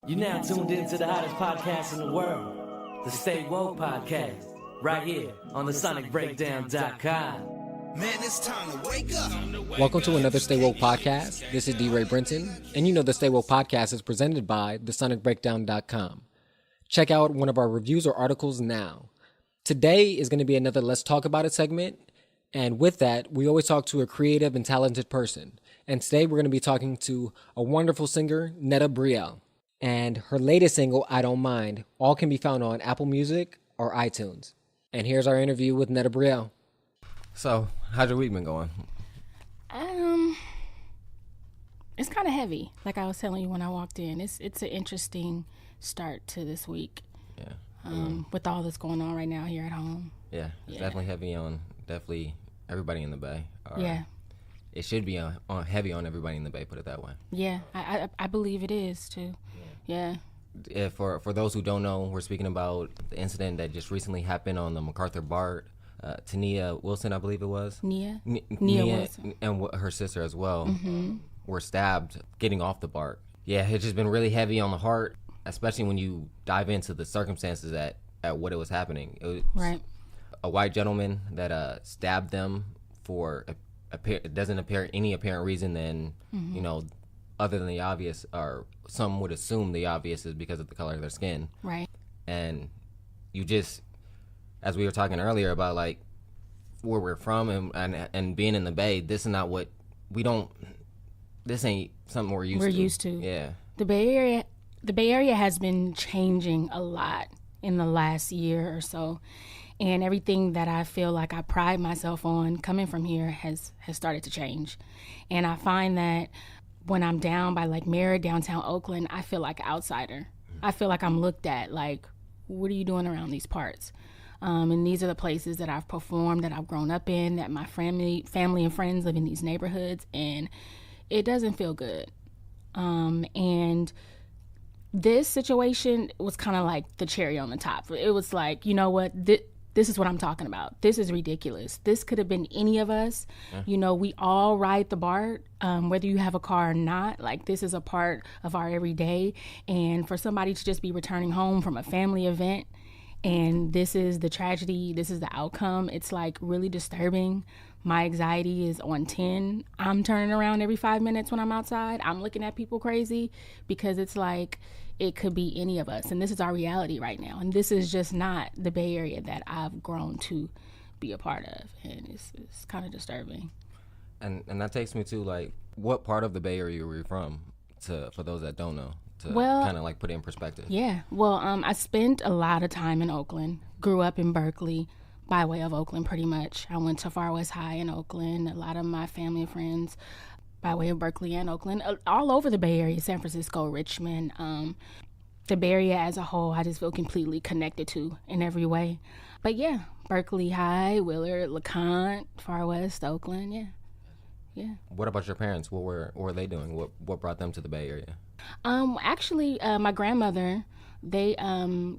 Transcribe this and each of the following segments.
You're now tuned in to the hottest podcast in the world, the Stay Woke Podcast, right here on TheSonicBreakdown.com. Man, it's time to wake up. Welcome to another Stay Woke Podcast. This is D. Ray Brenton, and you know the Stay Woke Podcast is presented by TheSonicBreakdown.com. Check out one of our reviews or articles now. Today is going to be another Let's Talk About It segment, and with that, we always talk to a creative and talented person. And today we're going to be talking to a wonderful singer, Netta Brielle. And her latest single, I Don't Mind, all can be found on Apple Music or iTunes. And here's our interview with Netta Brielle. So, how's your week been going? It's kind of heavy. Like I was telling you when I walked in, it's an interesting start to this week. Yeah. With all that's going on right now here at home. Yeah, it's definitely heavy on everybody in the Bay. Yeah. It should be heavy on everybody in the Bay, put it that way. Yeah, I believe it is too. Yeah. For those who don't know, we're speaking about the incident that just recently happened on the MacArthur BART. Tania Wilson, I believe it was. Nia Wilson. And her sister as well were stabbed getting off the BART. Yeah, it's just been really heavy on the heart, especially when you dive into the circumstances at what it was happening. It was right. A white gentleman that stabbed them for it doesn't appear any apparent reason than other than the obvious, or some would assume the obvious is because of the color of their skin. Right. And you just, as we were talking earlier about like where we're from and being in the Bay, this is not what this ain't something we're used to. Yeah. The Bay Area has been changing a lot in the last year or so. And everything that I feel like I pride myself on coming from here has started to change. And I find that when I'm down by like Merritt, downtown Oakland, I feel like an outsider. I feel like I'm looked at like, what are you doing around these parts? And these are the places that I've performed, that I've grown up in, that my family and friends live in these neighborhoods, and it doesn't feel good. And this situation was kind of like the cherry on the top. It was like, you know what, this is what I'm talking about. This is ridiculous. This could have been any of us. Yeah. You know, we all ride the BART, whether you have a car or not. Like, this is a part of our everyday. And for somebody to just be returning home from a family event, and this is the tragedy, this is the outcome, it's like really disturbing. My anxiety is on 10. I'm turning around every 5 minutes when I'm outside. I'm looking at people crazy because it's like, it could be any of us, and this is our reality right now. And this is just not the Bay Area that I've grown to be a part of, and it's kind of disturbing. And that takes me to like, what part of the Bay Area were you from? For those that don't know, to kind of like put it in perspective. Yeah, well, I spent a lot of time in Oakland. Grew up in Berkeley, by way of Oakland, pretty much. I went to Far West High in Oakland. A lot of my family and friends by way of Berkeley and Oakland, all over the Bay Area, San Francisco, Richmond. The Bay Area as a whole, I just feel completely connected to in every way. But yeah, Berkeley High, Willard, LeConte, Far West, Oakland, yeah. What about your parents? What were they doing? What brought them to the Bay Area? Actually, my grandmother, they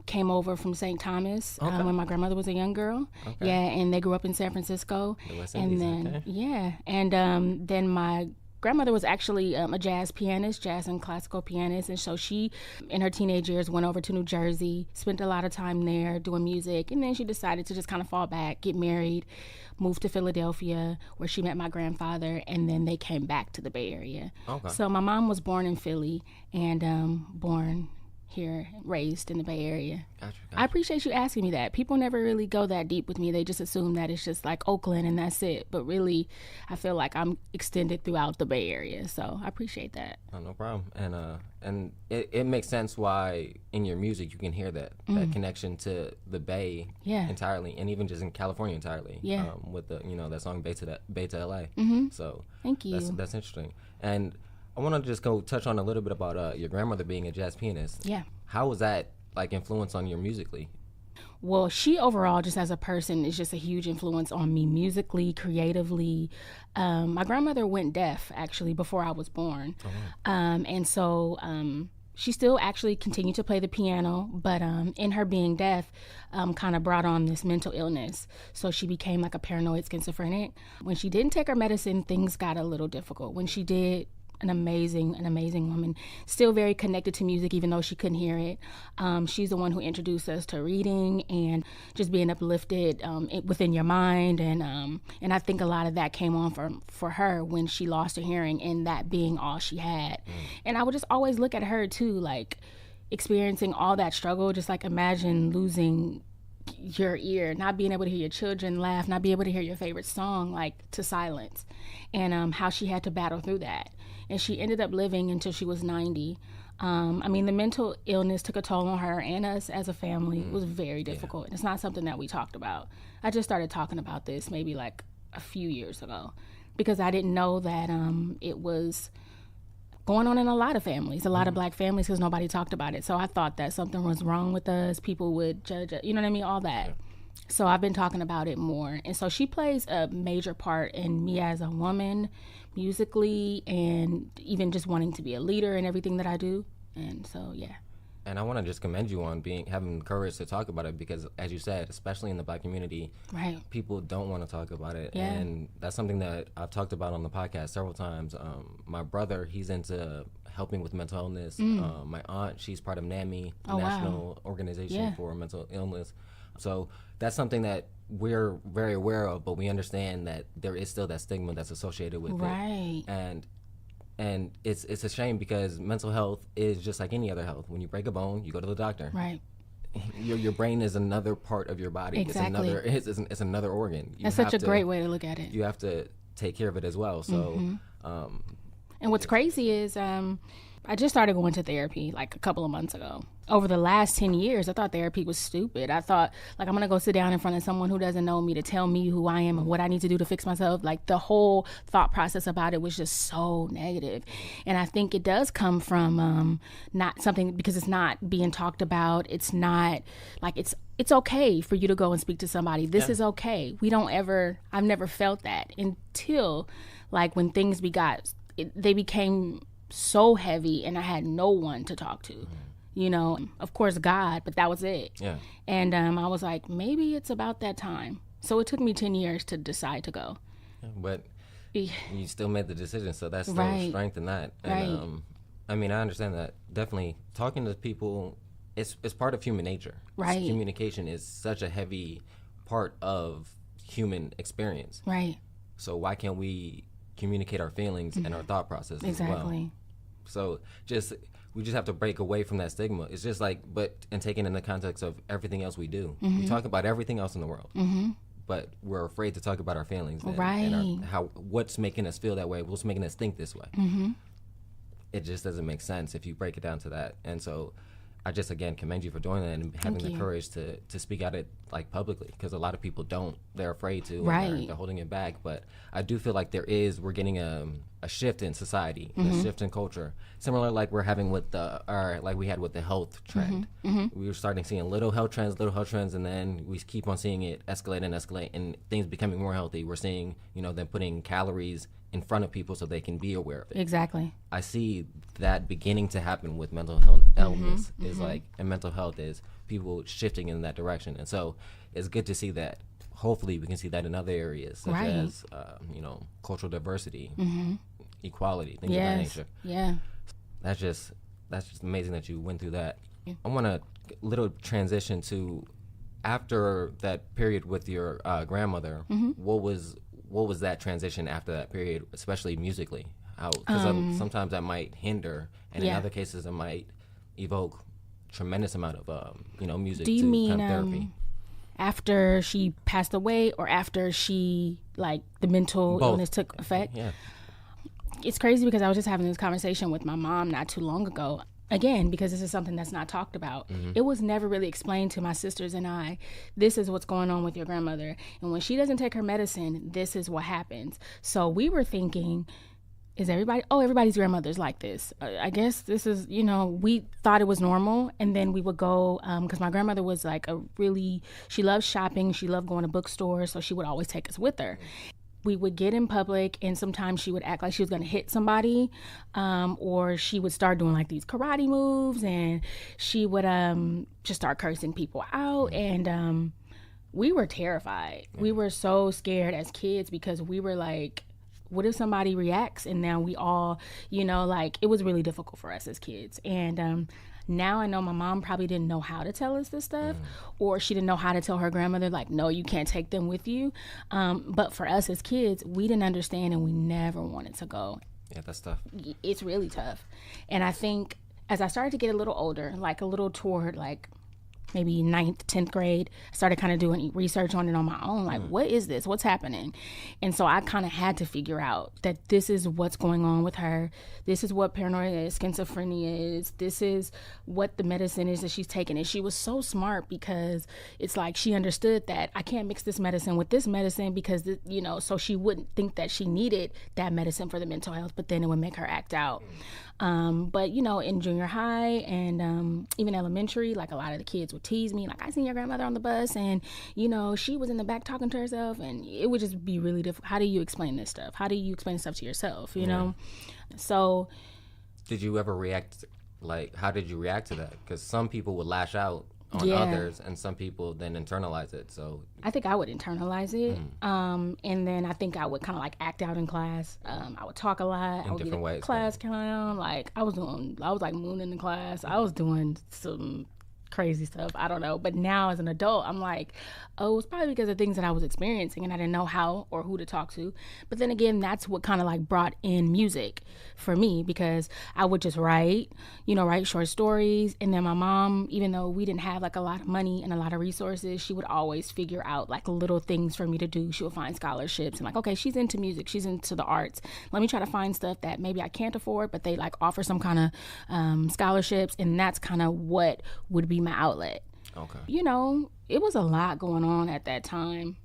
came over from St. Thomas when my grandmother was a young girl. Okay. Yeah, and they grew up in San Francisco. The West Indies, then my grandmother was actually a jazz and classical pianist, and so she, in her teenage years, went over to New Jersey, spent a lot of time there doing music, and then she decided to just kind of fall back, get married, moved to Philadelphia, where she met my grandfather, and then they came back to the Bay Area. Okay. So my mom was born in Philly and born here, raised in the Bay Area. Gotcha. I appreciate you asking me that. People never really go that deep with me. They just assume that it's just like Oakland and that's it. But really, I feel like I'm extended throughout the Bay Area. So I appreciate that. Oh, no problem. And it makes sense why in your music you can hear that connection to the Bay entirely, and even just in California entirely. Yeah. With the that song Bay to LA. Mm-hmm. So thank you. That's interesting. And I want to just go touch on a little bit about your grandmother being a jazz pianist. Yeah. How was that like influence on you musically? Well, she overall, just as a person, is just a huge influence on me musically, creatively. My grandmother went deaf, actually, before I was born. Oh, wow. And so she still actually continued to play the piano, but in her being deaf, kind of brought on this mental illness. So she became like a paranoid schizophrenic. When she didn't take her medicine, things got a little difficult. When she did, an amazing woman, still very connected to music even though she couldn't hear it. She's the one who introduced us to reading and just being uplifted within your mind, and I think a lot of that came on for her when she lost her hearing, and that being all she had. And I would just always look at her too, like experiencing all that struggle. Just like imagine losing your ear, not being able to hear your children laugh, not being able to hear your favorite song, like to silence, and how she had to battle through that. And she ended up living until she was 90. I mean, the mental illness took a toll on her and us as a family. It was very difficult. And it's not something that we talked about. I just started talking about this maybe like a few years ago because I didn't know that it was going on in a lot of families, a lot of Black families, because nobody talked about it. So I thought that something was wrong with us. People would judge it, you know what I mean? All that. So I've been talking about it more. And so she plays a major part in me as a woman, musically, and even just wanting to be a leader in everything that I do. And so, yeah. And I want to just commend you on having the courage to talk about it because, as you said, especially in the Black community, people don't want to talk about it. Yeah. And that's something that I've talked about on the podcast several times. My brother, he's into helping with mental illness. My aunt, she's part of NAMI, the National Organization for Mental Illness. So that's something that we're very aware of, but we understand that there is still that stigma that's associated with it. And it's a shame because mental health is just like any other health. When you break a bone, you go to the doctor. Right. Your brain is another part of your body. Exactly. It's another organ. That's such a great way to look at it. You have to take care of it as well. So, and what's crazy is I just started going to therapy like a couple of months ago. Over the last 10 years, I thought therapy was stupid. I thought, like, I'm going to go sit down in front of someone who doesn't know me to tell me who I am and what I need to do to fix myself. Like, the whole thought process about it was just so negative. And I think it does come from not something, because it's not being talked about. It's not, like, it's okay for you to go and speak to somebody. This is okay. I've never felt that until, like, when things they became so heavy and I had no one to talk to. You know, of course God, but that was it. Yeah. And I was like, maybe it's about that time. So it took me 10 years to decide to go. But you still made the decision, so that's still strength in that. And I mean, I understand that. Definitely talking to people, it's part of human nature. Right. Communication is such a heavy part of human experience. Right. So why can't we communicate our feelings and our thought process as well? So we just have to break away from that stigma. It's just like, and take it in the context of everything else we do. We talk about everything else in the world, but we're afraid to talk about our feelings and what's making us feel that way, what's making us think this way. It just doesn't make sense if you break it down to that. And so I just, again, commend you for doing that and having the courage to speak out it, like, publicly, because a lot of people don't. They're afraid to. They're holding it back. But I do feel like we're getting a shift in society, a shift in culture, similar like we're having with like we had with the health trend. We were starting seeing little health trends, and then we keep on seeing it escalate, and things becoming more healthy. We're seeing, them putting calories in front of people so they can be aware of it. Exactly. I see that beginning to happen with mental health illness and mental health is people shifting in that direction. And so it's good to see that. Hopefully we can see that in other areas such as, cultural diversity, equality, things of that nature. Yeah. That's just amazing that you went through that. I want a little transition to after that period with your grandmother. What was that transition after that period, especially musically? Because sometimes that might hinder, and in other cases it might evoke tremendous amount of music. Do you mean kind of therapy. After she passed away, or after she, like, the mental illness took effect? Yeah. It's crazy because I was just having this conversation with my mom not too long ago. Again, because this is something that's not talked about. It was never really explained to my sisters and I, this is what's going on with your grandmother. And when she doesn't take her medicine, this is what happens. So we were thinking, everybody's grandmother's like this. I guess this is, we thought it was normal. And then we would go, because my grandmother was like she loved shopping. She loved going to bookstores. So she would always take us with her. We would get in public, and sometimes she would act like she was going to hit somebody, or she would start doing like these karate moves, and she would just start cursing people out. And we were terrified. We were so scared as kids because we were like, what if somebody reacts and now we all, like it was really difficult for us as kids. And now I know my mom probably didn't know how to tell us this stuff, or she didn't know how to tell her grandmother, like, no, you can't take them with you. But for us as kids, we didn't understand and we never wanted to go. Yeah, that's tough. It's really tough. And I think as I started to get a little older, like a little toward like maybe 9th, 10th grade, I started kind of doing research on it on my own. Like, what is this? What's happening? And so I kind of had to figure out that this is what's going on with her. This is what paranoia is, schizophrenia is. This is what the medicine is that she's taking. And she was so smart because it's like she understood that I can't mix this medicine with this medicine because, so she wouldn't think that she needed that medicine for the mental health, but then it would make her act out. But, in junior high and even elementary, like a lot of the kids would tease me, like, I seen your grandmother on the bus and, she was in the back talking to herself, and it would just be really difficult. How do you explain this stuff? How do you explain stuff to yourself, you know? So. Did you ever react, how did you react to that? Because some people would lash out on others, and some people then internalize it. So I think I would internalize it, and then I think I would kind of like act out in class. I would talk a lot. I would be a class clown. Like I was like mooning in class. I was doing some crazy stuff. I don't know. But now as an adult, I'm like, oh, it's probably because of things that I was experiencing and I didn't know how or who to talk to. But then again, that's what kind of like brought in music for me, because I would just write short stories. And then my mom, even though we didn't have like a lot of money and a lot of resources, she would always figure out like little things for me to do. She would find scholarships and like, okay, she's into music, she's into the arts. Let me try to find stuff that maybe I can't afford, but they like offer some kind of scholarships. And that's kind of what would be my outlet. Okay. It was a lot going on at that time.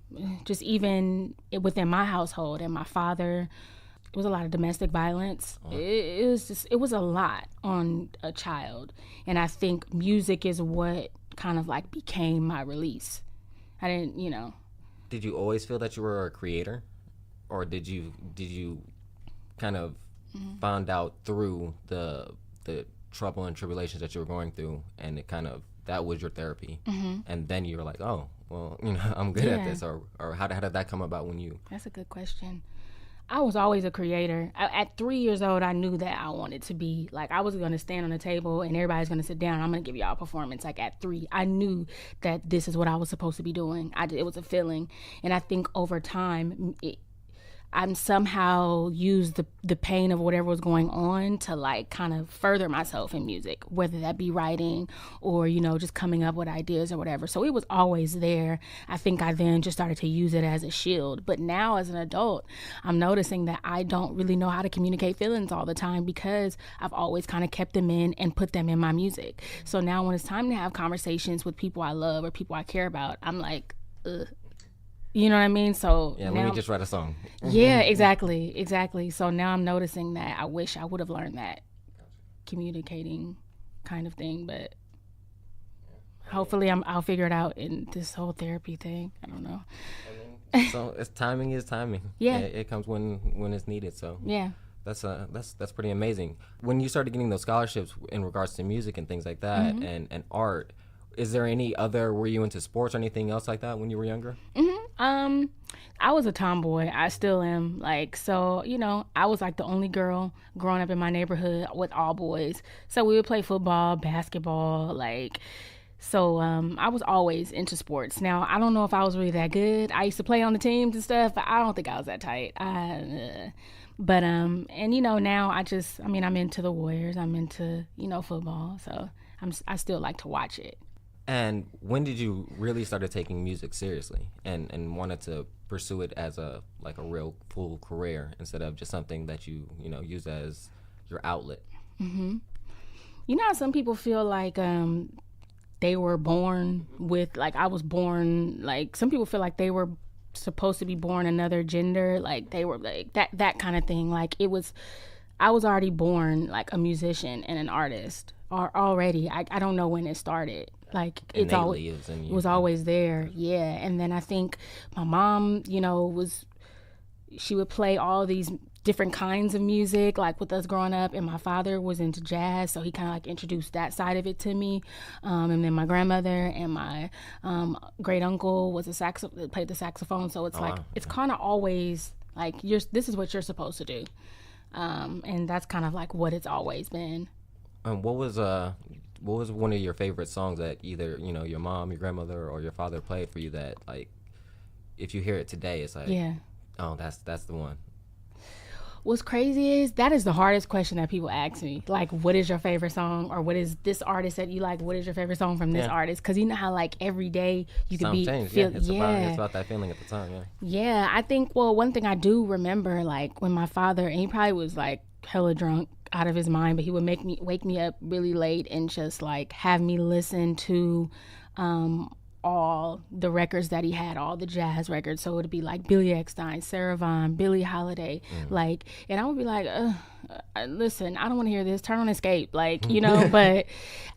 Just even within my household and my father, it was a lot of domestic violence. It was a lot on a child. And I think music is what kind of like became my release. I didn't, Did you always feel that you were a creator? Or did you kind of find out through the trouble and tribulations that you were going through, and it kind of, that was your therapy, and then you were like, oh, well, I'm good at this, or how did that come about when you? That's a good question. I was always a creator. At 3 years old, I knew that I wanted to be, like, I was going to stand on a table and everybody's going to sit down. I'm going to give y'all a performance. Like, at 3, I knew that this is what I was supposed to be doing. It was a feeling. And I think over time, I'm somehow used the pain of whatever was going on to like kind of further myself in music, whether that be writing or, just coming up with ideas or whatever. So it was always there. I think I then just started to use it as a shield. But now as an adult, I'm noticing that I don't really know how to communicate feelings all the time because I've always kind of kept them in and put them in my music. So now when it's time to have conversations with people I love or people I care about, I'm like, ugh. You know what I mean? So yeah, let me just write a song. Yeah, exactly. So now I'm noticing that I wish I would have learned that communicating kind of thing, but hopefully I'll figure it out in this whole therapy thing. I don't know. So timing is timing. Yeah, it comes when it's needed. So yeah. That's pretty amazing. When you started getting those scholarships in regards to music and things like that, and art, is there were you into sports or anything else like that when you were younger? I was a tomboy. I still am. Like, so, I was like the only girl growing up in my neighborhood with all boys. So we would play football, basketball, like, so I was always into sports. Now, I don't know if I was really that good. I used to play on the teams and stuff, but I don't think I was that tight. But and now I'm into the Warriors. I'm into, football. So I still like to watch it. And when did you really started taking music seriously and wanted to pursue it as a real full career instead of just something that you use as your outlet? Mm-hmm. How some people feel like they were born with, like, I was born, like, some people feel like they were supposed to be born another gender, like they were like that kind of thing. Like, I was already born like a musician and an artist already. I don't know when it started. Like, it was always there. Yeah. And then I think my mom, she would play all these different kinds of music, like with us growing up, and my father was into jazz, so he kind of like introduced that side of it to me. And then my grandmother and my great uncle was played the saxophone, so it's it's kind of always Like, this is what you're supposed to do. And that's kind of like what it's always been. What was one of your favorite songs that either, you know, your mom, your grandmother, or your father played for you that, like, if you hear it today, it's like, oh, that's the one? What's crazy is that is the hardest question that people ask me. Like, what is your favorite song? Or what is this artist that you like? What is your favorite song from this artist? Because you know how, like, every day you could be... It's about that feeling at the time, Yeah, I think, well, one thing I do remember, like, when my father, and he probably was, like, hella drunk out of his mind, but he would wake me up really late and just, like, have me listen to all the records that he had, all the jazz records. So it would be like Billy Eckstine, Sarah Vaughan, Billie Holiday, like, and I would be like, listen, I don't want to hear this. Turn on Escape, like, you know. But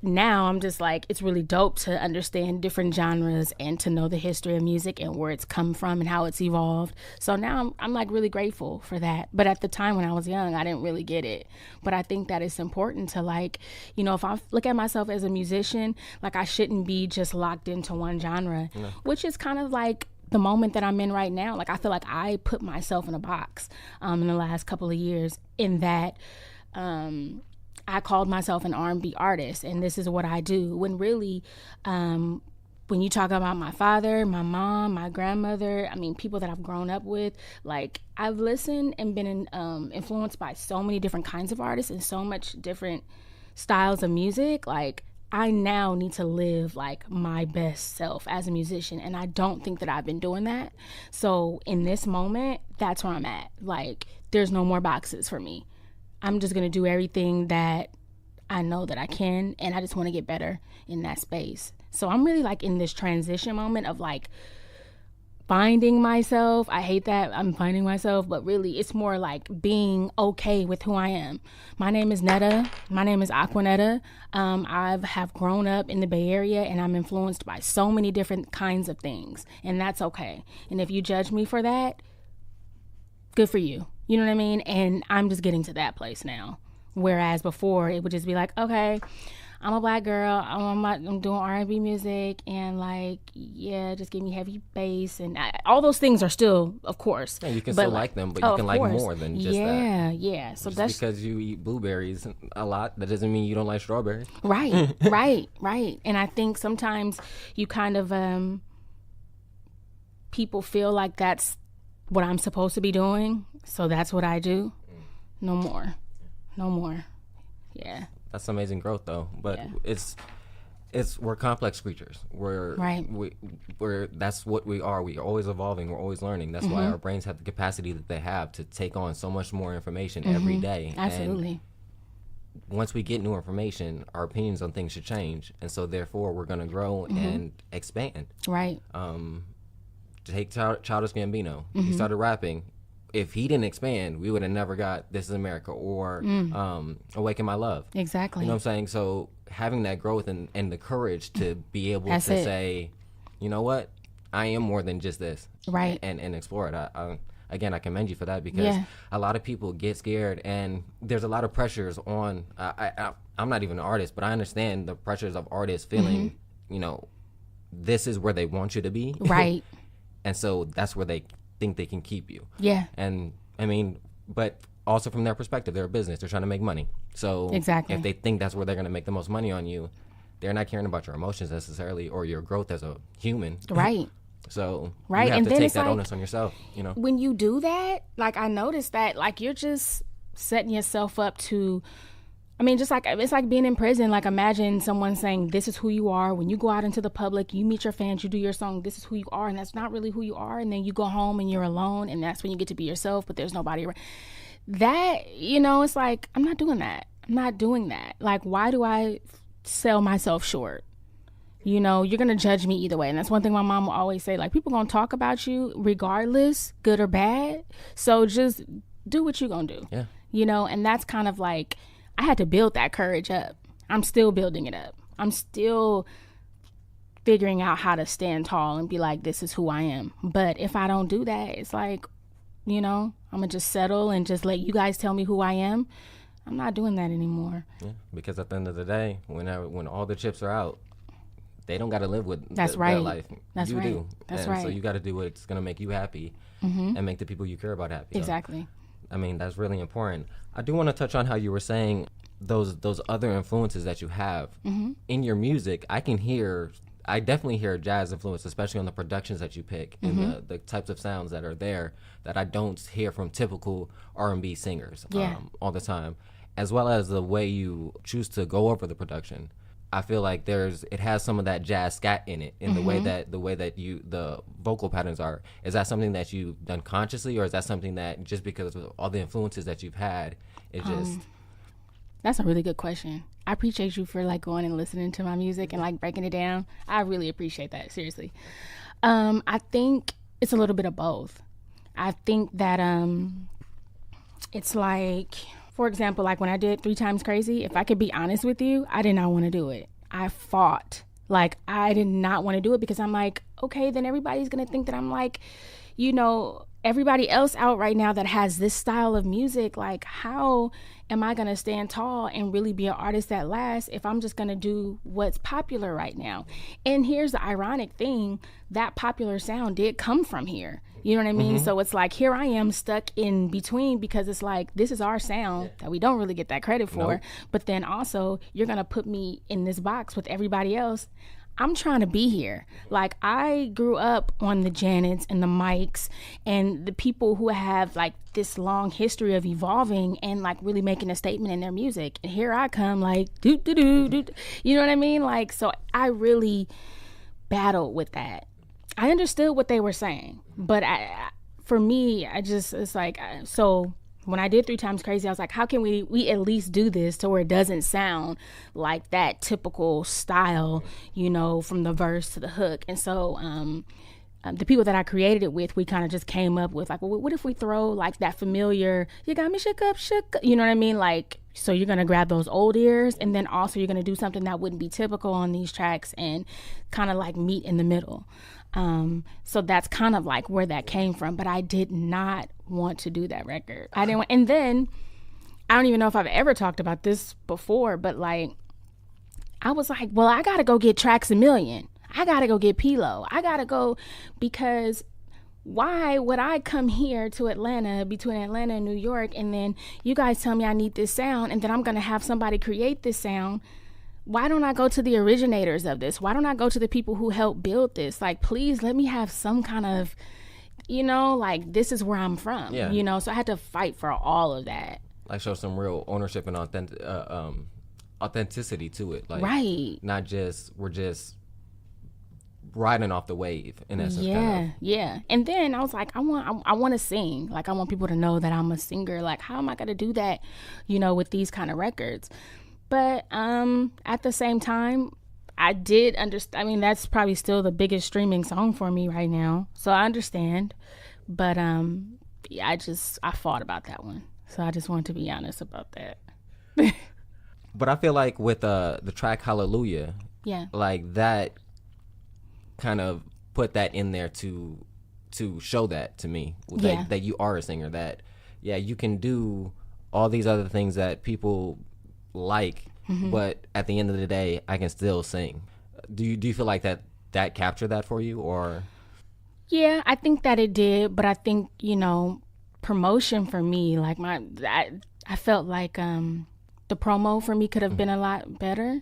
now I'm just like, it's really dope to understand different genres and to know the history of music and where it's come from and how it's evolved. So now I'm like really grateful for that. But at the time when I was young, I didn't really get it. But I think that it's important to, like, you know, if I look at myself as a musician, like, I shouldn't be just locked into one genre, which is kind of like the moment that I'm in right now. Like, I feel like I put myself in a box in the last couple of years, in that I called myself an R&B artist, and this is what I do. When really, when you talk about my father, my mom, my grandmother, I mean, people that I've grown up with, like, I've listened and been influenced by so many different kinds of artists and so much different styles of music. Like, I now need to live, like, my best self as a musician, and I don't think that I've been doing that. So in this moment, that's where I'm at. Like, there's no more boxes for me. I'm just gonna do everything that I know that I can, and I just want to get better in that space. So I'm really, like, in this transition moment of, like, finding myself. I hate that I'm finding myself, but really it's more like being okay with who I am. My name is Netta. My name is Aquanetta. I have grown up in the Bay Area, and I'm influenced by so many different kinds of things, and that's okay. And if you judge me for that, good for you. You know what I mean? And I'm just getting to that place now. Whereas before it would just be like, okay, I'm a black girl, I'm doing R&B music, and, like, yeah, just give me heavy bass, and all those things are still, of course. Yeah, you can still like them, but you can like more than just that. Yeah. So just that's because you eat blueberries a lot, that doesn't mean you don't like strawberries. Right, right. And I think sometimes you kind of, people feel like that's what I'm supposed to be doing, so that's what I do. No more. Yeah. That's amazing growth, though. But we're complex creatures. We're that's what we are. We are always evolving. We're always learning. That's why our brains have the capacity that they have to take on so much more information every day. Absolutely. And once we get new information, our opinions on things should change, and so therefore we're going to grow and expand. Right. Take Childish Gambino. He started rapping. If he didn't expand, we would have never got This Is America or Awaken My Love. Exactly. You know what I'm saying? So having that growth and the courage to be able to say, you know what, I am more than just this. Right. And explore it. Again, I commend you for that, because a lot of people get scared, and there's a lot of pressures on, I'm not even an artist, but I understand the pressures of artists feeling, you know, this is where they want you to be. Right. And so that's where they think they can keep you. Yeah. And I mean, but also from their perspective, they're a business. They're trying to make money. So exactly. If they think that's where they're going to make the most money on you, they're not caring about your emotions necessarily or your growth as a human. Right. So right. you have and to then take that like, onus on yourself, you know? When you do that, like, I noticed that, like, you're just setting yourself up to, I mean, just like, it's like being in prison. Like, imagine someone saying, this is who you are. When you go out into the public, you meet your fans, you do your song, this is who you are, and that's not really who you are. And then you go home and you're alone, and that's when you get to be yourself, but there's nobody around. That, you know, it's like, I'm not doing that. I'm not doing that. Like, why do I sell myself short? You know, you're going to judge me either way. And that's one thing my mom will always say, like, people going to talk about you regardless, good or bad. So just do what you're going to do. Yeah. You know, and that's kind of like, I had to build that courage up. I'm still building it up. I'm still figuring out how to stand tall and be like, this is who I am. But if I don't do that, it's like, you know, I'm going to just settle and just let you guys tell me who I am. I'm not doing that anymore. Yeah, because at the end of the day, when all the chips are out, they don't got to live with That's their right. life. That's you right. do. That's and right. So you got to do what's going to make you happy and make the people you care about happy. Exactly. I mean, that's really important. I do want to touch on how you were saying those other influences that you have in your music. I definitely hear jazz influence, especially on the productions that you pick and the types of sounds that are there that I don't hear from typical R&B singers all the time, as well as the way you choose to go over the production. I feel like it has some of that jazz scat in it, in the way that the vocal patterns are. Is that something that you've done consciously, or is that something that just because of all the influences that you've had, it just... That's a really good question. I appreciate you for like going and listening to my music and like breaking it down. I really appreciate that, seriously. I think it's a little bit of both. I think that it's like, for example, like when I did 3 Times Crazy, if I could be honest with you, I did not want to do it. I fought. Like, I did not want to do it because I'm like, okay, then everybody's going to think that I'm like, you know, everybody else out right now that has this style of music. Like, how am I going to stand tall and really be an artist that lasts if I'm just going to do what's popular right now? And here's the ironic thing, that popular sound did come from here. You know what I mean? So it's like, here I am stuck in between, because it's like, this is our sound that we don't really get that credit for. Nope. But then also, you're going to put me in this box with everybody else. I'm trying to be here. Like, I grew up on the Janets and the Mikes and the people who have like this long history of evolving and like really making a statement in their music. And here I come like, you know what I mean? Like, so I really battled with that. I understood what they were saying, but for me, it's like, so when I did 3 Times Crazy, I was like, how can we at least do this to where it doesn't sound like that typical style, you know, from the verse to the hook. And so the people that I created it with, we kind of just came up with like, well, what if we throw like that familiar, you got me shook up, you know what I mean? Like, so you're going to grab those old ears, and then also you're going to do something that wouldn't be typical on these tracks and kind of like meet in the middle. So that's kind of like where that came from, but I did not want to do that record. I didn't want, and then I don't even know if I've ever talked about this before, but like, I was like, well, I got to go get Tracks a Million. I got to go get P-Lo. I got to go, because why would I come here to Atlanta, between Atlanta and New York, and then you guys tell me I need this sound, and then I'm going to have somebody create this sound? Why don't I go to the originators of this? Why don't I go to the people who helped build this? Like, please let me have some kind of, you know, like, this is where I'm from, you know? So I had to fight for all of that. Like, show some real ownership and authenticity to it. Like, right. Not just, we're just riding off the wave, in essence. Yeah. And then I was like, I want to sing. Like, I want people to know that I'm a singer. Like, how am I going to do that, you know, with these kind of records? But at the same time, I did understand. I mean, that's probably still the biggest streaming song for me right now. So I understand. But yeah, I fought about that one. So I just want to be honest about that. But I feel like with the track Hallelujah, like that kind of put that in there to show that to me, that you are a singer, that you can do all these other things that people like, but at the end of the day, I can still sing. Do you feel like that captured that for you, or? Yeah, I think that it did, but I think, you know, promotion for me, like I felt like the promo for me could have been a lot better.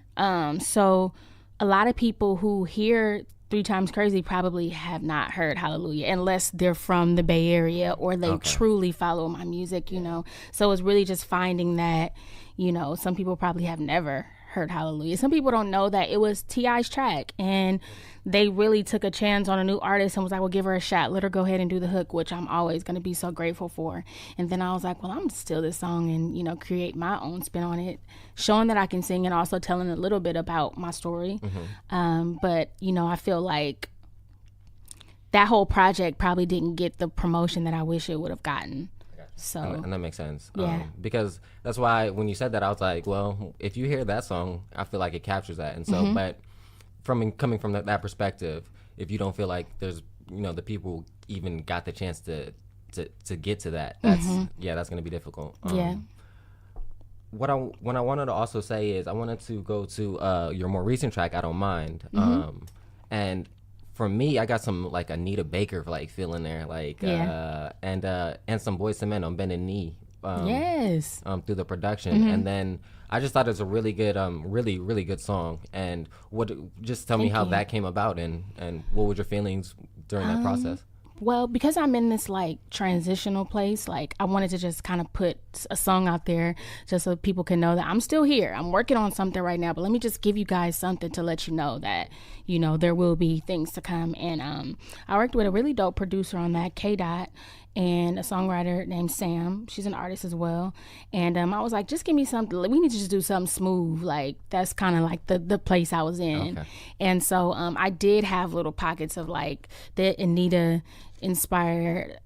So a lot of people who hear 3 Times Crazy probably have not heard Hallelujah, unless they're from the Bay Area or they truly follow my music, you know. So it's really just finding that, you know, some people probably have never heard Hallelujah. Some people don't know that it was T.I.'s track, and they really took a chance on a new artist and was like, well, give her a shot. Let her go ahead and do the hook, which I'm always going to be so grateful for. And then I was like, well, I'm still this song and, you know, create my own spin on it, showing that I can sing and also telling a little bit about my story. But, you know, I feel like that whole project probably didn't get the promotion that I wish it would have gotten. So, and that makes sense. Yeah. Because that's why when you said that, I was like, well, if you hear that song, I feel like it captures that. And so, but coming from that perspective, if you don't feel like there's, you know, the people even got the chance to get to that, that's that's going to be difficult. what I wanted to also say is I wanted to go to your more recent track, I Don't Mind. And for me, I got some like Anita Baker like feeling there, like and some Boyz II Men on Bend and Knee. Yes. Through the production, and then I just thought it was a really good, really good song. And just tell me how that came about, and what were your feelings during that process? Well, because I'm in this like transitional place, like I wanted to just kind of put a song out there just so people can know that I'm still here. I'm working on something right now, but let me just give you guys something to let you know that, you know, there will be things to come. And I worked with a really dope producer on that, K Dot, and a songwriter named Sam. She's an artist as well. And I was like, just give me something. We need to just do something smooth. Like, that's kind of like the place I was in. Okay. And so I did have little pockets of like the Anita inspired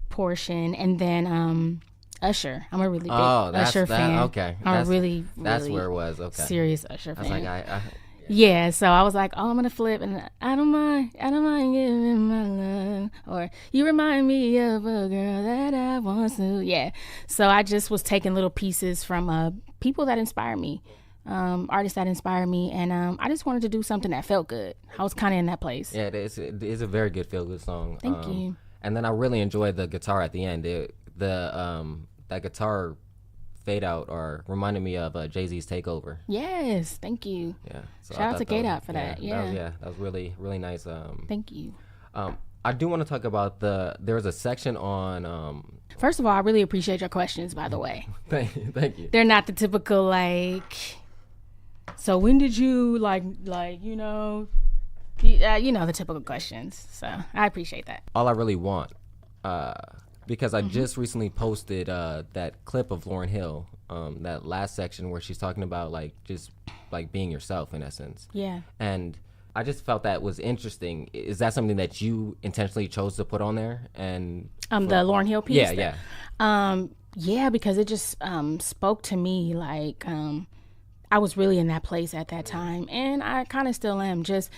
portion, and then Usher. I'm a really big Usher fan. Okay, I'm really that's where it was. Okay, serious Usher fan. I was like, yeah, so I was like, oh, I'm gonna flip, and I don't mind giving my love, or you remind me of a girl that I want to. Yeah, so I just was taking little pieces from people that inspire me, artists that inspire me, and I just wanted to do something that felt good. I was kind of in that place. Yeah, it is a very good feel-good song. Thank you. And then I really enjoyed the guitar at the end. That guitar fade out or reminded me of Jay-Z's Takeover. Yes, thank you. Yeah. So shout out to K-Dot for that. That was really, really nice. Thank you. I do want to talk about there's a section on First of all, I really appreciate your questions, by the way. Thank you. They're not the typical like, so when did you like you know the typical questions. So I appreciate that. All I really want, because I just recently posted that clip of Lauryn Hill, that last section where she's talking about like just like being yourself in essence. Yeah. And I just felt that was interesting. Is that something that you intentionally chose to put on there? And the Lauryn Hill piece? Yeah. Yeah, because it just spoke to me like I was really in that place at that time, and I kind of still am, just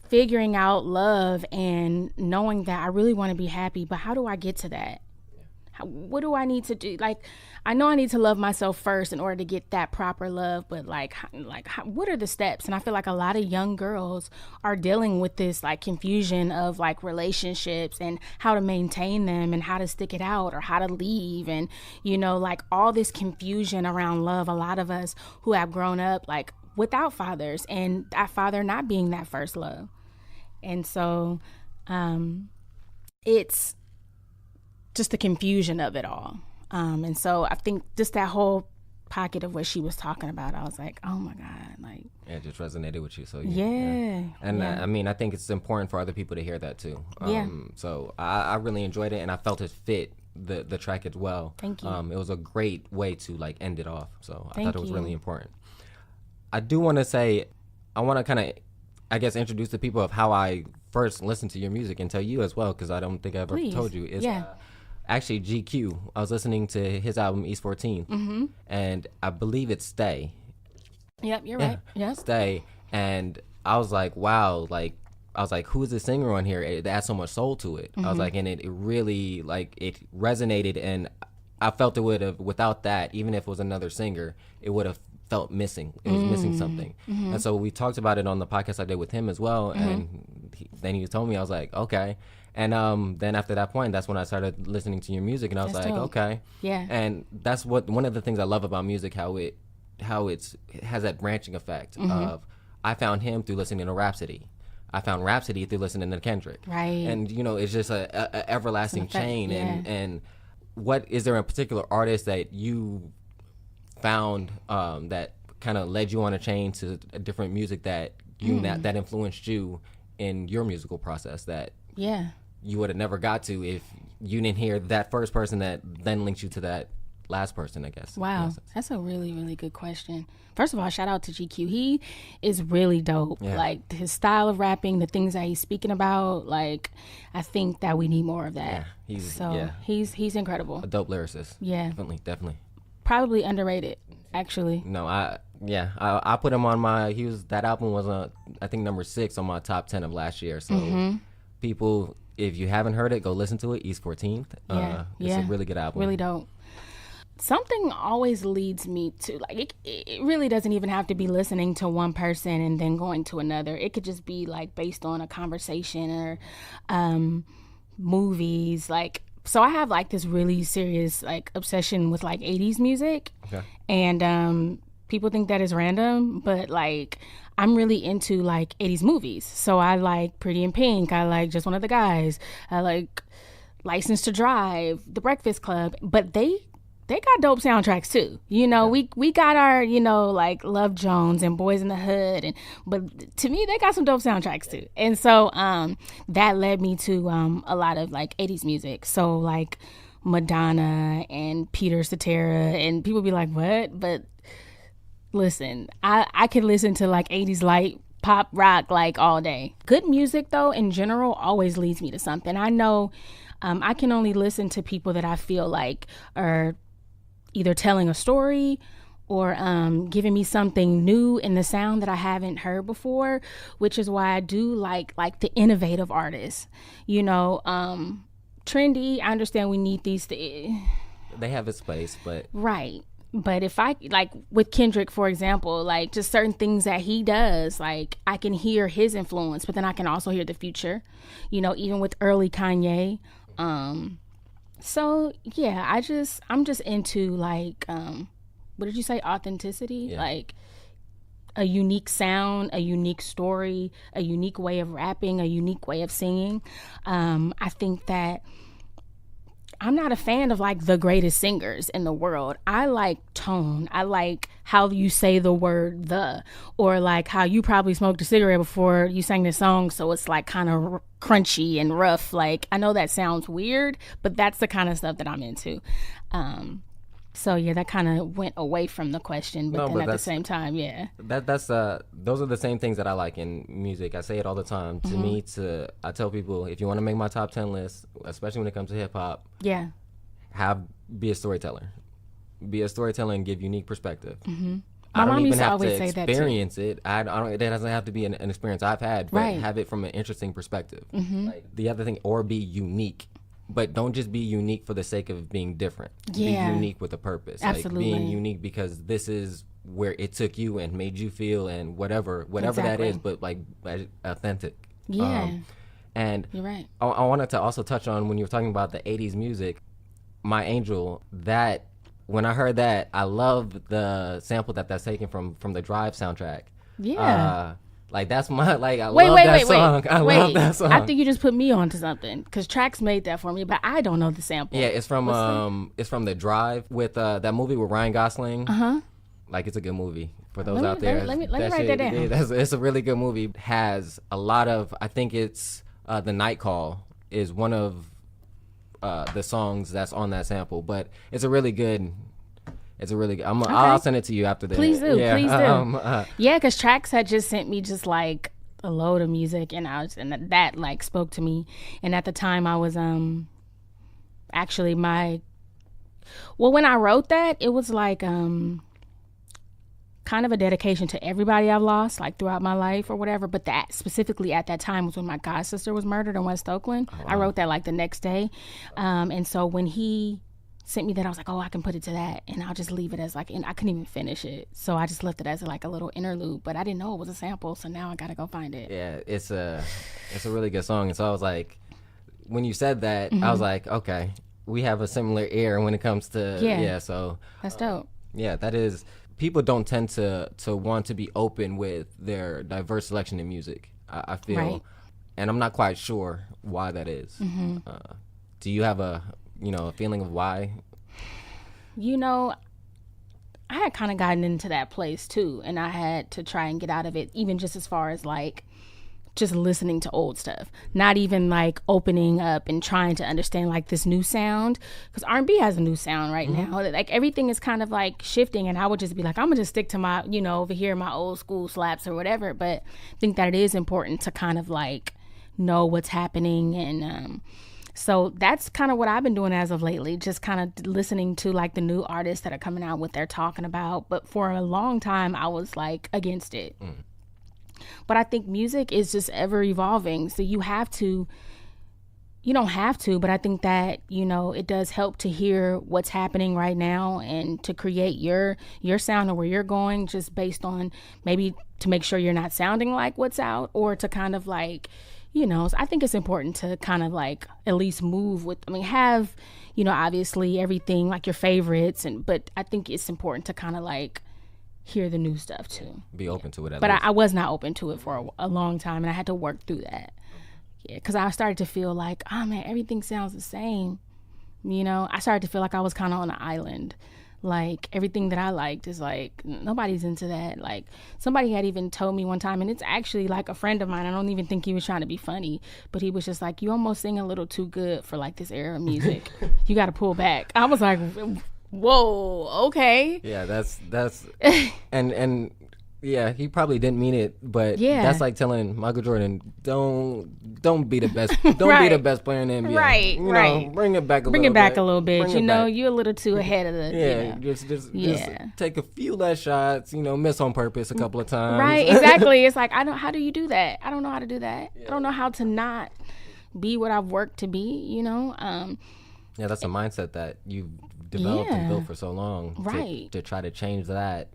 figuring out love and knowing that I really want to be happy, but how do I get to that? What do I need to do? Like, I know I need to love myself first in order to get that proper love, but what are the steps? And I feel like a lot of young girls are dealing with this like confusion of like relationships and how to maintain them and how to stick it out or how to leave, and like all this confusion around love. A lot of us who have grown up like without fathers, and that father not being that first love. And so it's just the confusion of it all. And so I think just that whole pocket of what she was talking about, I was like, oh my God, like. Yeah, it just resonated with you. So yeah. And I mean, I think it's important for other people to hear that too. So I really enjoyed it, and I felt it fit the track as well. Thank you. It was a great way to like end it off. So I thought it was really important. I do want to say, I want to kind of, I guess, introduce the people of how I first listened to your music, and tell you as well, because I don't think I ever told you. It's, actually, GQ. I was listening to his album East 14, and I believe it's Stay. Yep, you're right. Yep. Stay. And I was like, wow, like, I was like, who is this singer on here? It has so much soul to it. I was like, and it really, like, it resonated, and I felt it would have, without that, even if it was another singer, it would have felt missing. It was missing something. And so we talked about it on the podcast I did with him as well, and then he told me, I was like, okay. And then after that point, that's when I started listening to your music, and I was like, okay. Yeah. And that's one of the things I love about music, how it has that branching effect of, I found him through listening to Rhapsody. I found Rhapsody through listening to Kendrick. Right. And, it's just a everlasting chain. And what, is there a particular artist that you found that kind of led you on a chain to a different music that that influenced you in your musical process that you would have never got to if you didn't hear that first person that then links you to that last person, I guess? Wow, that's a really, really good question. First of all, shout out to GQ. He is really dope. Yeah. Like, his style of rapping, the things that he's speaking about, like, I think that we need more of that. Yeah, he's incredible. A dope lyricist. Yeah. Definitely. Probably underrated, actually. No, I put him on that album was I think number 6 on my top 10 of last year. So people, if you haven't heard it, go listen to it. East 14th. It's a really good album. Really dope. something always leads me to, like, it really doesn't even have to be listening to one person and then going to another. It could just be like based on a conversation or movies. Like, so I have like this really serious like obsession with like 80s music. Okay. And people think that is random, but like I'm really into like 80s movies. So I like Pretty in Pink, I like Just One of the Guys, I like License to Drive, The Breakfast Club, but they got dope soundtracks too. You know, we got our, you know, like Love Jones and Boys in the Hood, but to me they got some dope soundtracks too. And so that led me to a lot of like 80s music. So like Madonna and Peter Cetera, and people be like, what? But listen, I could listen to like 80s light pop rock like all day. Good music though in general always leads me to something. I know I can only listen to people that I feel like are either telling a story or giving me something new in the sound that I haven't heard before, which is why I do like the innovative artists. You know, trendy, I understand we need these They have its place, but right. But if I, like with Kendrick, for example, like just certain things that he does, like I can hear his influence, but then I can also hear the future, you know, even with early Kanye. So yeah, I'm just into like, what did you say? Authenticity? Yeah. Like a unique sound, a unique story, a unique way of rapping, a unique way of singing. I think that I'm not a fan of like the greatest singers in the world. I like tone. I like how you say the word the, or like how you probably smoked a cigarette before you sang the song. So it's like kind of crunchy and rough. Like, I know that sounds weird, but that's the kind of stuff that I'm into. So yeah, that kind of went away from the question, but then at the same time, yeah. Those are the same things that I like in music. I say it all the time. To me, I tell people, if you want to make my top 10 list, especially when it comes to hip hop, yeah, be a storyteller. Be a storyteller and give unique perspective. Mm-hmm. I don't even have always to experience it. I don't. It doesn't have to be an experience I've had, but have it from an interesting perspective. Mm-hmm. Like the other thing, or be unique. But don't just be unique for the sake of being different. Yeah. Be unique with a purpose. Absolutely. Like being unique because this is where it took you and made you feel, and whatever that is, but like authentic. Yeah. And you're right. I wanted to also touch on when you were talking about the 80s music, My Angel, that when I heard that, I love the sample that's taken from the Drive soundtrack. Yeah. Like that's my I love that song. I love that song. I think you just put me onto something because Trax made that for me, but I don't know the sample. Yeah, it's from the Drive with that movie with Ryan Gosling. Like it's a good movie for those out there. Let me write that down. It's a really good movie. Has a lot of, I think it's The Night Call is one of the songs that's on that sample, but it's a really good. I'll send it to you after this. Please do. Yeah, please do. Yeah, because Trax had just sent me just like a load of music, and that like spoke to me. And at the time, I was actually when I wrote that, it was like kind of a dedication to everybody I've lost like throughout my life or whatever. But that specifically at that time was when my god sister was murdered in West Oakland. Oh, wow. I wrote that like the next day, and so when he sent me that, I was like, oh, I can put it to that, and I'll just leave it as like, and I couldn't even finish it, so I just left it as like a little interlude, but I didn't know it was a sample, so now I gotta go find it. Yeah, it's a really good song, and so I was like, when you said that, I was like, okay, we have a similar ear when it comes to so that's dope. Yeah, that is. People don't tend to want to be open with their diverse selection in music. I feel, right. And I'm not quite sure why that is. Do you have a feeling of why? I had kind of gotten into that place too, and I had to try and get out of it, even just as far as like just listening to old stuff, not even like opening up and trying to understand like this new sound, because R&B has a new sound right now. Like everything is kind of like shifting, and I would just be like, I'm gonna just stick to my, over here, my old school slaps or whatever. But I think that it is important to kind of like know what's happening, and so that's kind of what I've been doing as of lately, just kind of listening to like the new artists that are coming out, what they're talking about. But for a long time, I was like against it. But I think music is just ever evolving. So you have to you don't have to, but I think that, you know, it does help to hear what's happening right now and to create your sound or where you're going, just based on maybe to make sure you're not sounding like what's out, or to kind of like, you know, I think it's important to kind of like at least move with, I mean, have, you know, obviously everything like your favorites, but I think it's important to kind of like hear the new stuff too. Be open to it. But I was not open to it for a long time, and I had to work through that. Yeah, because I started to feel like, oh man, everything sounds the same. You know, I started to feel like I was kind of on an island. Like everything that I liked is like, nobody's into that. Like somebody had even told me one time, and it's actually like a friend of mine, I don't even think he was trying to be funny, but he was just like, you almost sing a little too good for like this era of music. You got to pull back. I was like, whoa, okay. Yeah, that's and yeah, he probably didn't mean it, but that's like telling Michael Jordan, don't be the best, be the best player in the NBA. Right, you know, bring it back a little bit. You know, you're a little too ahead of the. Yeah, you know. just take a few less shots. You know, miss on purpose a couple of times. Right, exactly. It's like how do you do that? I don't know how to do that. Yeah. I don't know how to not be what I've worked to be. You know. Yeah, that's a mindset that you've developed and built for so long. Right. To try to change that.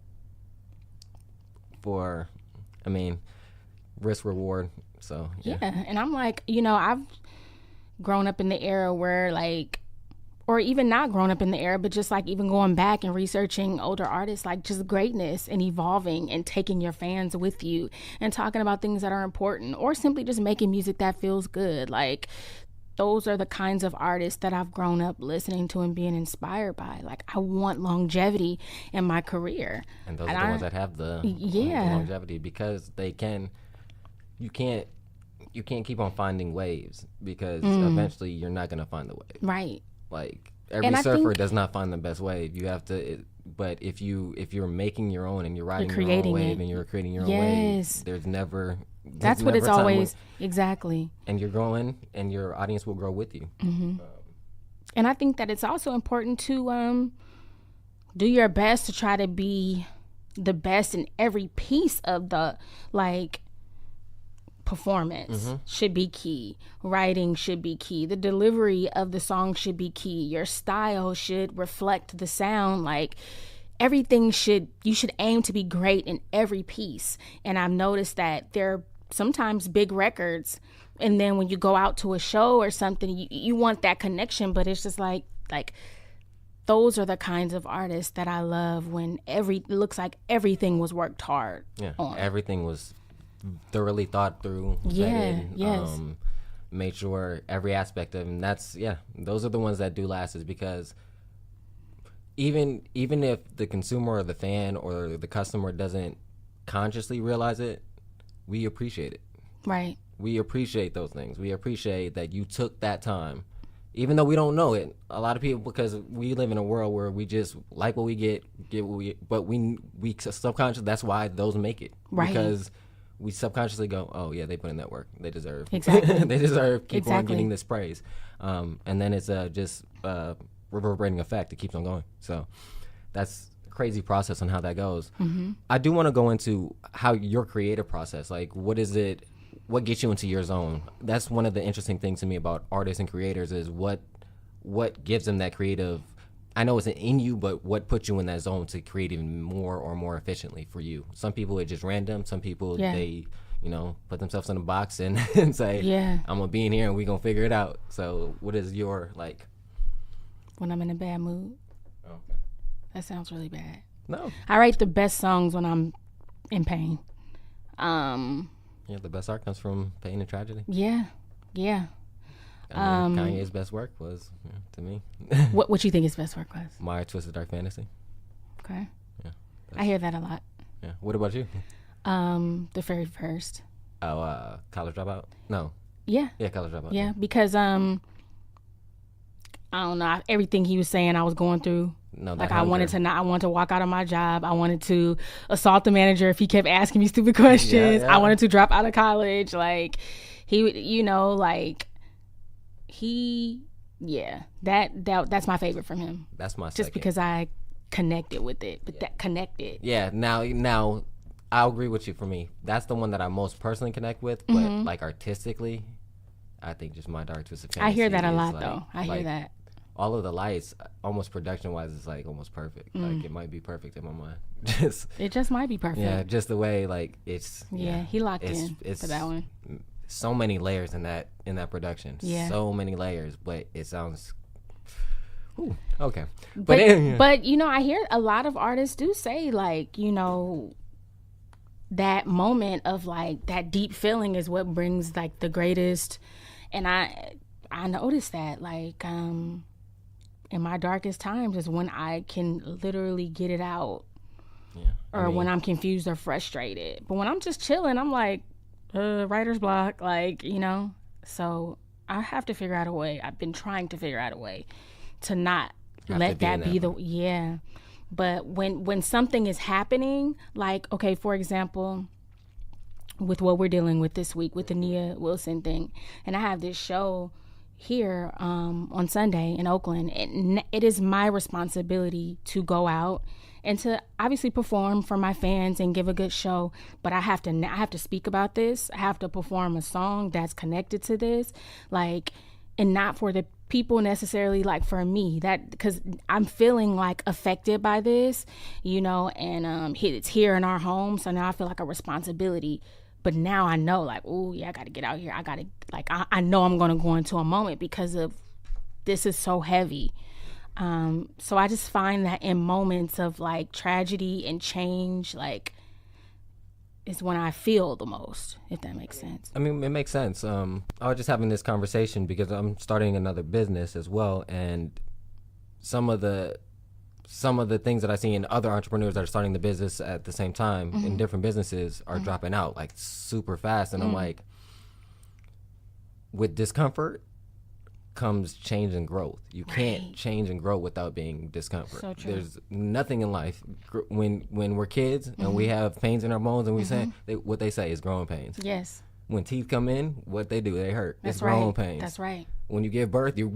For, I mean, risk reward. So yeah, and I'm like, you know, I've grown up in the era where like, or even not grown up in the era, but just like even going back and researching older artists, like just greatness and evolving and taking your fans with you and talking about things that are important, or simply just making music that feels good. Like those are the kinds of artists that I've grown up listening to and being inspired by. Like I want longevity in my career. And those are the ones that have the longevity, because they can, you can't keep on finding waves, because eventually you're not going to find the wave. Right. Like every surfer does not find the best wave. You have to, but if you're making your own and you're riding your own wave and you're creating your own wave, there's never... That's what it's always, exactly. And you're growing, and your audience will grow with you. Mm-hmm. And I think that it's also important to do your best to try to be the best in every piece of the, like, performance should be key. Writing should be key. The delivery of the song should be key. Your style should reflect the sound. Like, everything you should aim to be great in every piece. And I've noticed that there are sometimes big records, and then when you go out to a show or something, you want that connection, but it's just like those are the kinds of artists that I love, when it looks like everything was worked hard on. Everything was thoroughly thought through, vetted, made sure every aspect of it. And those are the ones that do last, is because even if the consumer or the fan or the customer doesn't consciously realize it, we appreciate it. Right. We appreciate those things. We appreciate that you took that time, even though we don't know it. A lot of people, because we live in a world where we just like what we get what we get, but we subconsciously, that's why those make it. Right. Because we subconsciously go, oh yeah, they put in that work. They deserve. Exactly. They deserve keep on getting this praise. And then it's just reverberating effect. It keeps on going. So that's a crazy process on how that goes. Mm-hmm. I do want to go into how your creative process, like what gets you into your zone? That's one of the interesting things to me about artists and creators, is what gives them that creative, I know it's in you, but what puts you in that zone to create even more or more efficiently for you? Some people it's just random. Some people they put themselves in a box and say, I'm gonna be in here and we're gonna figure it out. So what is your like? When I'm in a bad mood. Okay. That sounds really bad. No. I write the best songs when I'm in pain. The best art comes from pain and tragedy. Yeah. I mean, Kanye's best work was, to me. What you think his best work was? My Twisted Dark Fantasy. Okay. Yeah. I hear that a lot. Yeah. What about you? The very first. Oh, College Dropout? No. Yeah. Yeah, College Dropout. Yeah, because I don't know, everything he was saying I was going through. No, like I wanted to walk out of my job. I wanted to assault the manager if he kept asking me stupid questions. I wanted to drop out of college. Like that's my favorite from him. That's my just second. Because I connected with it, but that connected. Yeah, now I'll agree with you. For me, that's the one that I most personally connect with, but like artistically, I think just my dark twisted I fantasy. hear that a is, lot, like, though. I hear that. All of the lights, almost production wise, is like almost perfect. Like it might be perfect in my mind. It just might be perfect. Yeah, just the way like it's. Yeah, he locked in it's for that one. So many layers in that production. Yeah. So many layers, but it sounds. Ooh, okay. But you know, I hear a lot of artists do say like, you know, that moment of like that deep feeling is what brings like the greatest. And I noticed that like in my darkest times is when I can literally get it out. Yeah. Or when I'm confused or frustrated. But when I'm just chilling, I'm like, writer's block, like, you know. So I have to figure out a way. I've been trying to figure out a way to not let that be the yeah. But when something is happening, like, okay, for example, with what we're dealing with this week with the Nia Wilson thing, and I have this show here on Sunday in Oakland, and it is my responsibility to go out and to obviously perform for my fans and give a good show, but I have to speak about this. I have to perform a song that's connected to this, like, and not for the people necessarily, like for me, that because I'm feeling like affected by this, you know, and it's here in our home, so now I feel like a responsibility. But now I know, like, oh yeah, I got to get out here. I got to, like, I know I'm gonna go into a moment because of this is so heavy. So I just find that in moments of like tragedy and change, like, is when I feel the most, if that makes sense. I mean, it makes sense. I was just having this conversation because I'm starting another business as well, and some of the things that I see in other entrepreneurs that are starting the business at the same time in different businesses are dropping out like super fast, and I'm like, with discomfort comes change and growth. You can't change and grow without being discomfort. So true. There's nothing in life when we're kids and we have pains in our bones and we say what they say is growing pains. Yes. When teeth come in, what they do, they hurt. That's it's growing right. pains. That's right. When you give birth, you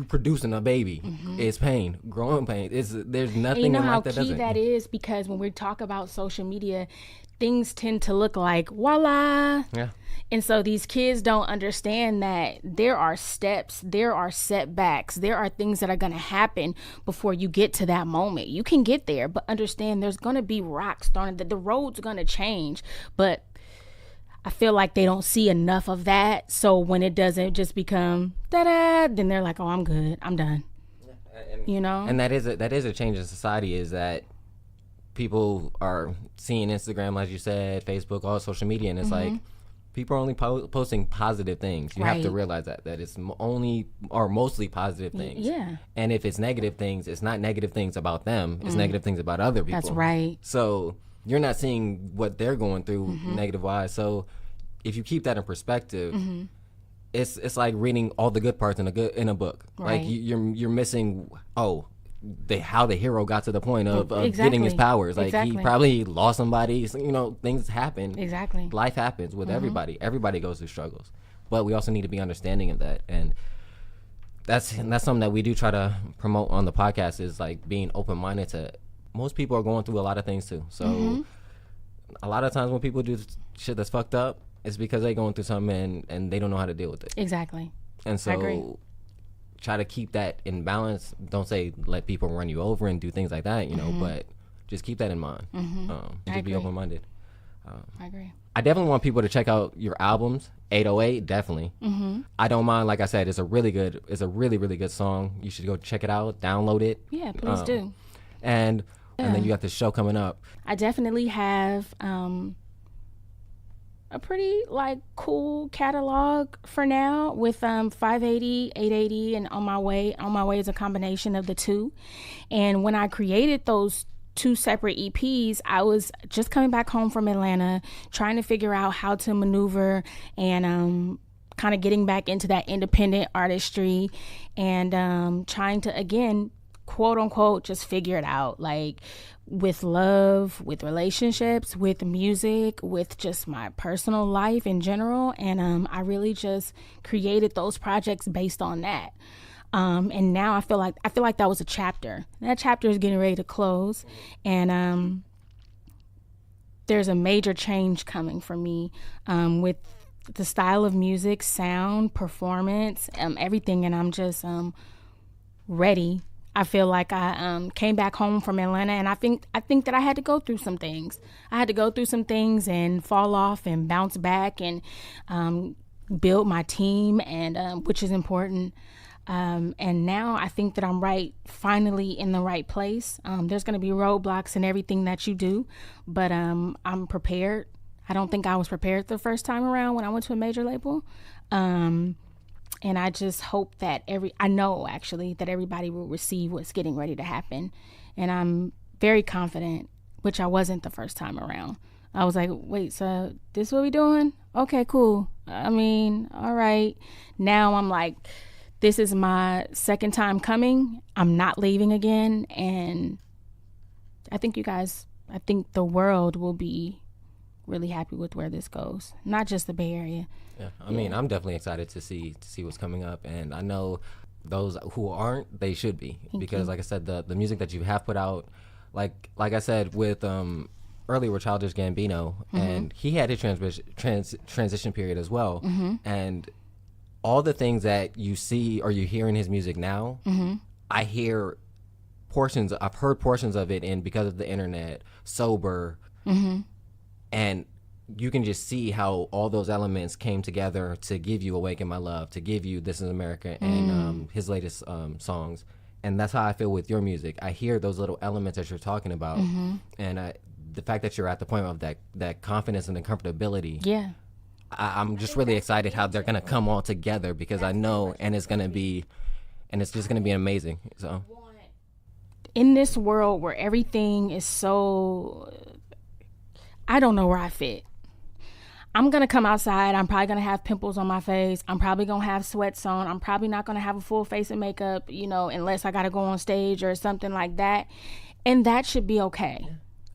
producing a baby. It's pain, growing pain. There's nothing and you know in how life that key doesn't. that is, because when we talk about social media, things tend to look like voila. Yeah. And so these kids don't understand that there are steps, there are setbacks, there are things that are going to happen before you get to that moment. You can get there, but understand there's going to be rocks thrown, that the road's going to change. But I feel like they don't see enough of that. So when it doesn't just become da-da, then they're like, oh, I'm good, I'm done. You know? And that is a change in society, is that people are seeing Instagram, like you said, Facebook, all social media, and it's like, people are only posting positive things. You have to realize that it's only or mostly positive things. Yeah. And if it's negative things, it's not negative things about them. It's negative things about other people. That's right. So you're not seeing what they're going through negative wise. So if you keep that in perspective, it's like reading all the good parts in a book. Right. Like you're missing how the hero got to the point of getting his powers. Like he probably lost somebody. You know, things happen. Exactly. Life happens with everybody. Everybody goes through struggles, but we also need to be understanding of that. And that's something that we do try to promote on the podcast, is like being open minded to. Most people are going through a lot of things too. So a lot of times when people do shit that's fucked up, it's because they're going through something and they don't know how to deal with it. Exactly. And so I agree. Try to keep that in balance. Don't say let people run you over and do things like that, you know, but just keep that in mind. Just be open-minded. I agree. I definitely want people to check out your albums. 808, definitely. I don't mind. Like I said, it's a really, really good song. You should go check it out, download it. Yeah, please do. And then you got this show coming up. I definitely have a pretty like cool catalog for now with 580, 880, and on my way is a combination of the two. And when I created those two separate EPs, I was just coming back home from Atlanta, trying to figure out how to maneuver and kind of getting back into that independent artistry and trying to, again, quote unquote, just figure it out, like with love, with relationships, with music, with just my personal life in general. And I really just created those projects based on that. And now I feel like that was a chapter. That chapter is getting ready to close, and there's a major change coming for me with the style of music, sound, performance, everything, and I'm just ready. I feel like I came back home from Atlanta, and I think that I had to go through some things. I had to go through some things and fall off and bounce back and build my team, and which is important. And now I think that I'm finally in the right place. There's going to be roadblocks in everything that you do, but I'm prepared. I don't think I was prepared the first time around when I went to a major label. And I just hope that I know actually that everybody will receive what's getting ready to happen. And I'm very confident, which I wasn't the first time around. I was like, wait, so this what we doing? Okay, cool. I mean, all right. Now I'm like, this is my second time coming. I'm not leaving again. And I think the world will be really happy with where this goes. Not just the Bay Area. Yeah, I mean, I'm definitely excited to see what's coming up, and I know those who aren't, they should be. Because like I said, the music that you have put out, like I said with earlier with Childish Gambino, and he had his transition period as well, and all the things that you see or you hear in his music now, I've heard portions of it, and because of the internet, sober, and you can just see how all those elements came together to give you Awaken My Love, to give you This Is America, and his latest songs. And that's how I feel with your music. I hear those little elements that you're talking about, and the fact that you're at the point of that confidence and the comfortability. Yeah. I'm just really excited how they're gonna come all together, because I know, and it's just gonna be amazing. So, in this world where everything is so, I don't know where I fit. I'm gonna come outside. I'm probably gonna have pimples on my face. I'm probably gonna have sweats on. I'm probably not gonna have a full face of makeup, unless I gotta go on stage or something like that. And that should be okay.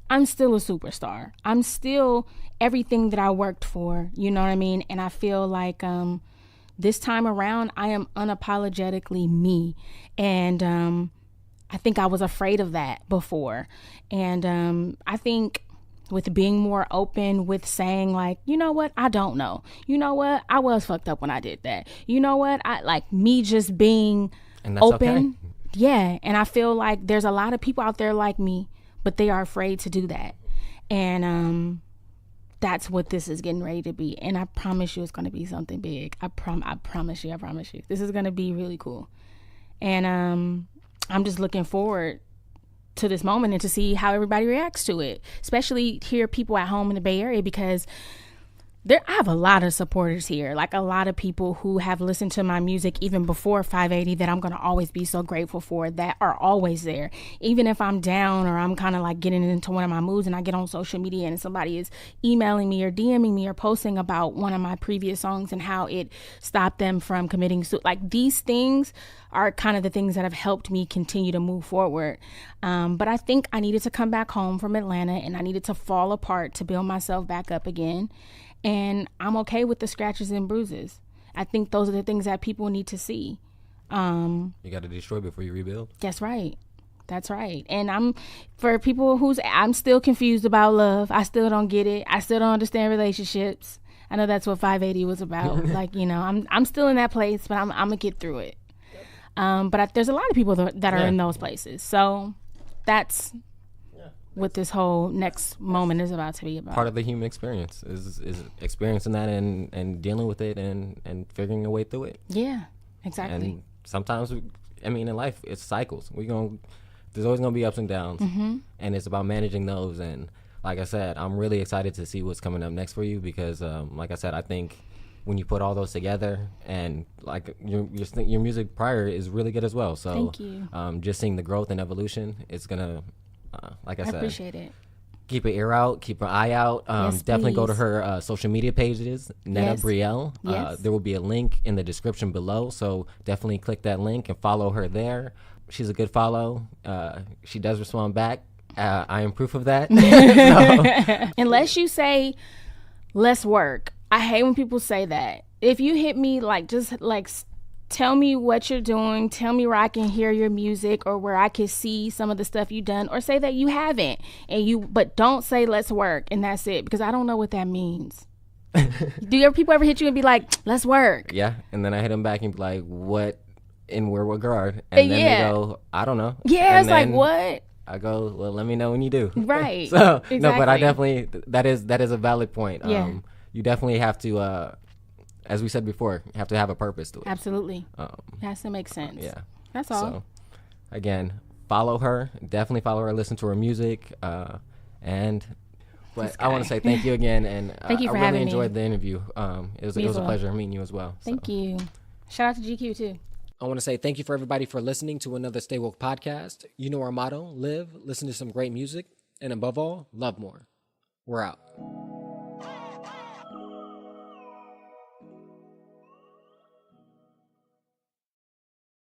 I'm still a superstar. I'm still everything that I worked for, you know what I mean? And I feel like this time around, I am unapologetically me. And I think I was afraid of that before. And I think with being more open, with saying like, you know what, I don't know. You know what, I was fucked up when I did that. You know what, I like me just being open. Okay. Yeah, and I feel like there's a lot of people out there like me, but they are afraid to do that. And that's what this is getting ready to be. And I promise you it's going to be something big. I promise you. This is going to be really cool. And I'm just looking forward to this moment and to see how everybody reacts to it, especially here people at home in the Bay Area, because I have a lot of supporters here, like a lot of people who have listened to my music even before 580 that I'm going to always be so grateful for, that are always there. Even if I'm down or I'm kind of like getting into one of my moods and I get on social media and somebody is emailing me or DMing me or posting about one of my previous songs and how it stopped them from committing suicide. Like, these things are kind of the things that have helped me continue to move forward. But I think I needed to come back home from Atlanta and I needed to fall apart to build myself back up again. And I'm okay with the scratches and bruises. I think those are the things that people need to see. You got to destroy before you rebuild. That's right. And for people I'm still confused about love. I still don't get it. I still don't understand relationships. I know that's what 580 was about. I'm still in that place, but I'm gonna get through it. But there's a lot of people that are in those places. So that's what this whole next moment is about to be about. Part of the human experience is experiencing that and dealing with it and figuring a way through it. Yeah, exactly. And sometimes, in life, it's cycles. There's always going to be ups and downs, and it's about managing those. And like I said, I'm really excited to see what's coming up next for you, because like I said, I think when you put all those together, and like your music prior is really good as well. So thank you. Just seeing the growth and evolution, it's going to, like I said, appreciate it. Keep an ear out, keep an eye out. Yes, definitely please. Go to her social media pages, Netta Brielle. Yes. There will be a link in the description below, so definitely click that link and follow her there. She's a good follow. She does respond back. I am proof of that. Unless you say, let's work. I hate when people say that. If you hit me, tell me what you're doing. Tell me where I can hear your music or where I can see some of the stuff you've done, or say that you haven't. But don't say let's work and that's it, because I don't know what that means. Do people ever hit you and be like, let's work? Yeah, and then I hit them back and be like, what, in where regard? And then they go, I don't know. Yeah, and it's like, what? I go, well, let me know when you do. Right. So, exactly. no, but I definitely, that is a valid point. Yeah. You definitely have to, as we said before, you have to have a purpose to it. Absolutely. It has to make sense. Yeah. That's all. So, again, follow her. Definitely follow her. Listen to her music. But I want to say thank you again, and thank you for I really having me. enjoyed the interview. It was a pleasure meeting you as well. Thank you. Shout out to GQ too. I want to say thank you for everybody for listening to another Stay Woke podcast. You know our motto: live, listen to some great music, and above all, love more. We're out.